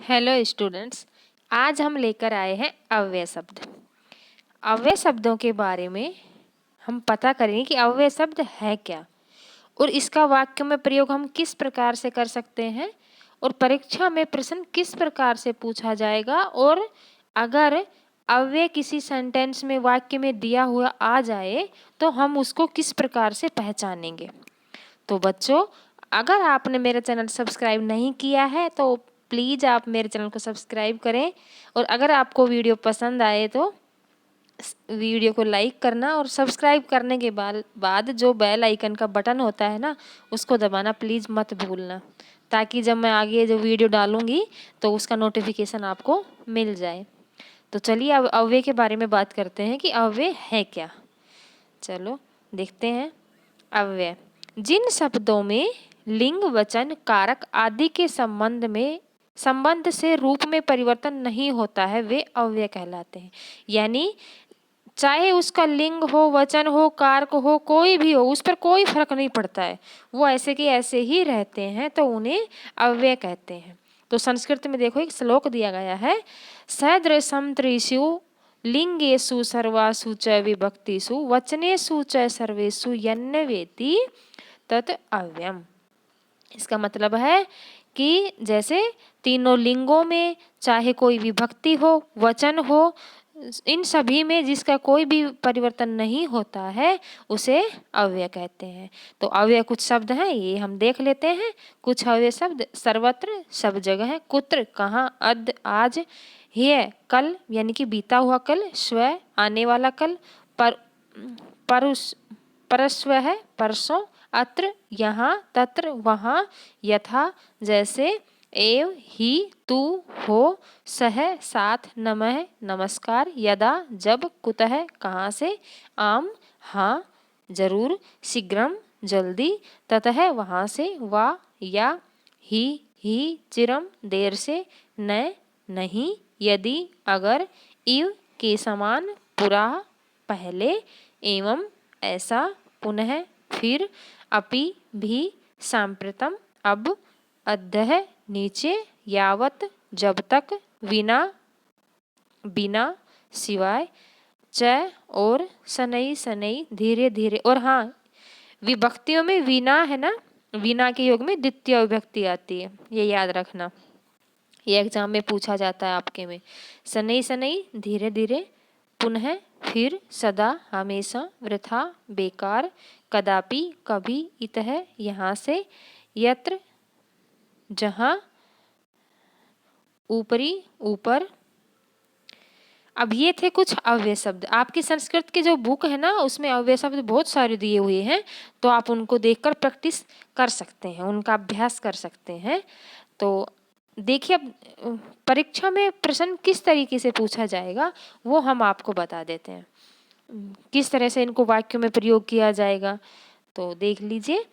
Hello students, आज हम लेकर आए हैं अव्यय शब्द। अव्यय शब्दों के बारे में हम पता करेंगे कि अव्यय शब्द है क्या और इसका वाक्य में प्रयोग हम किस प्रकार से कर सकते हैं और परीक्षा में प्रश्न किस प्रकार से पूछा जाएगा, और अगर अव्यय किसी सेंटेंस में वाक्य में दिया हुआ आ जाए तो हम उसको किस प्रकार से पहचानेंगे। तो बच्चों, अगर आपने मेरा चैनल सब्सक्राइब नहीं किया है तो प्लीज़ आप मेरे चैनल को सब्सक्राइब करें, और अगर आपको वीडियो पसंद आए तो वीडियो को लाइक करना, और सब्सक्राइब करने के बाद जो बेल आइकन का बटन होता है ना, उसको दबाना प्लीज़ मत भूलना, ताकि जब मैं आगे जो वीडियो डालूंगी तो उसका नोटिफिकेशन आपको मिल जाए। तो चलिए अब अव्यय के बारे में बात करते हैं कि अव्यय है क्या। चलो देखते हैं। अव्यय जिन शब्दों में लिंग, वचन, कारक आदि के संबंध से रूप में परिवर्तन नहीं होता है वे अव्यय कहलाते हैं। यानी चाहे उसका लिंग हो, वचन हो, कारक हो, कोई भी हो, उस पर कोई फर्क नहीं पड़ता है, वो ऐसे के ऐसे ही रहते हैं, तो उन्हें अव्यय कहते हैं। तो संस्कृत में देखो एक श्लोक दिया गया है, सदृशं त्रिषु लिंगेषु सर्वासु च विभक्तिषु वचनेषु च सर्वेषु यन्नवेति तत् अव्ययम्। इसका मतलब है कि जैसे तीनों लिंगों में चाहे कोई विभक्ति हो, वचन हो, इन सभी में जिसका कोई भी परिवर्तन नहीं होता है उसे अव्यय कहते हैं। तो अव्यय कुछ शब्द हैं, ये हम देख लेते हैं। कुछ अव्यय शब्द सर्वत्र, सब जगह, कुत्र कहाँ, अद्य आज, ह्यः कल यानी कि बीता हुआ कल, श्वः आने वाला कल, परस्व है परसों, अत्र यहाँ, तत्र वहाँ, यथा जैसे, एव ही तू हो, सह साथ, नमः नमस्कार, यदा जब, कुतः कहाँ से, आम हाँ जरूर, शीघ्रम जल्दी, ततः वहाँ से, वा या, ही चिरम देर से, न नहीं, यदि अगर, इव के समान, पुरा पहले, एवं ऐसा, पुनः फिर, अपि भी, सांप्रतम अब, अद्यः नीचे, यावत जब तक, विना बिना, सिवाय, च और, शनै शनै धीरे धीरे। और हाँ, विभक्तियों में विना है ना, विना के योग में द्वितीय विभक्ति आती है, ये याद रखना, ये एग्जाम में पूछा जाता है आपके में। शनै शनै धीरे धीरे, पुनः फिर, सदा हमेशा, वृथा बेकार, कदापि कभी, इतः यहाँ से, यत्र जहाँ, ऊपरी ऊपर। अब ये थे कुछ अव्यय शब्द। आपकी संस्कृत की जो बुक है ना, उसमें अव्यय शब्द बहुत सारे दिए हुए हैं, तो आप उनको देखकर प्रैक्टिस कर सकते हैं, उनका अभ्यास कर सकते हैं। तो देखिए अब परीक्षा में प्रश्न किस तरीके से पूछा जाएगा वो हम आपको बता देते हैं, किस तरह से इनको वाक्यों में प्रयोग किया जाएगा। तो देख लीजिए,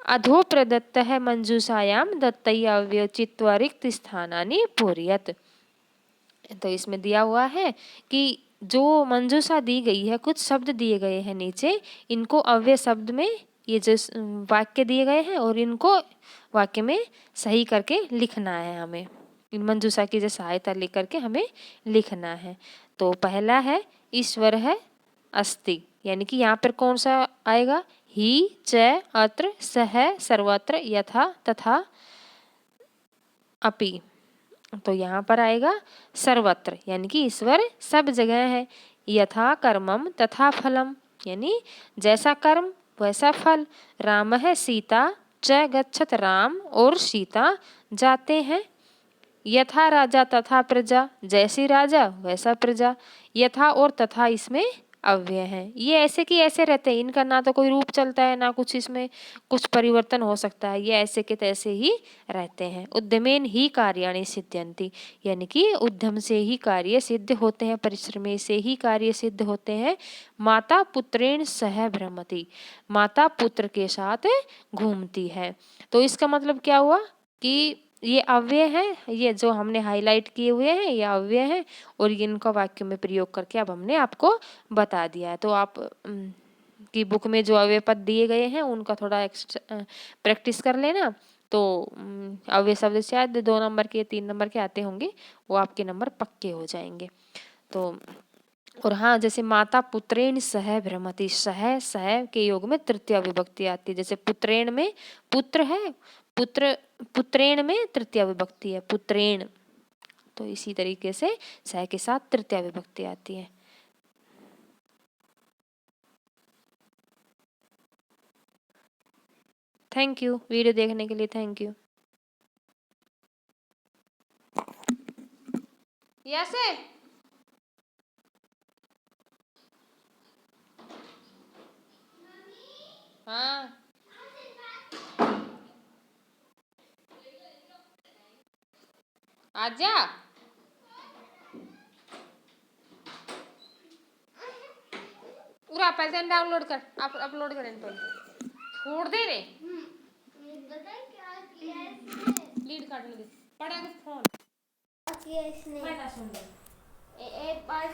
अधो प्रदत्त है मंजूषायाम दत्तया अव्यय चित्वा रिक्त स्थानानि पूरयत। तो इसमें दिया हुआ है कि जो मंजूषा दी गई है, कुछ शब्द दिए गए हैं नीचे, इनको अव्यय शब्द में ये जो वाक्य दिए गए हैं और इनको वाक्य में सही करके लिखना है हमें, इन मंजूषा की जो सहायता लेकर के हमें लिखना है। तो पहला है ईश्वर है अस्ति, यानी कि यहाँ पर कौन सा आएगा, ही, च, अत्र, सह, सर्वत्र, यथा, तथा, अपि। तो यहाँ पर आएगा सर्वत्र, यानी कि ईश्वर सब जगह है। यथा कर्मम तथा फलम, यानी जैसा कर्म वैसा फल। राम है सीता, च गच्छत राम और सीता जाते हैं। यथा राजा तथा प्रजा, जैसी राजा वैसा प्रजा। यथा और तथा इसमें अव्यय है, ये ऐसे कि ऐसे रहते हैं, इनका ना तो कोई रूप चलता है ना कुछ इसमें कुछ परिवर्तन हो सकता है, ये ऐसे के तैसे ही रहते हैं। उद्यमेन ही कार्याणि सिद्ध्यन्ति, यानी कि उद्यम से ही कार्य सिद्ध होते हैं, परिश्रम से ही कार्य सिद्ध होते हैं। माता पुत्रेण सह भ्रमति, माता पुत्र के साथ घूमती है। तो इसका मतलब क्या हुआ कि ये अव्यय है, ये जो हमने हाईलाइट किए हुए हैं ये अव्यय है, और इनका वाक्य में प्रयोग करके अब हमने आपको बता दिया है। तो आप की बुक में जो अव्यय पद दिए गए हैं उनका थोड़ा प्रैक्टिस कर लेना, तो अव्यय शब्द शायद 2 नंबर के 3 नंबर के आते होंगे, वो आपके नंबर पक्के हो जाएंगे। तो और हाँ, जैसे माता पुत्रेण सह भ्रमति, सह के योग में तृतीया विभक्ति आती है। जैसे पुत्रेण में पुत्र है, पुत्रेण में तृतीया विभक्ति है, पुत्रेण। तो इसी तरीके से सह के साथ तृतीया विभक्ति आती है। थैंक यू, वीडियो देखने के लिए थैंक यू। यस हाँ, आजा। पूरा पहले डाउनलोड कर, आप अपलोड करें पहले, छोड़ दे रे लीड काटने दे, पड़ा के फोन। इसने एक बार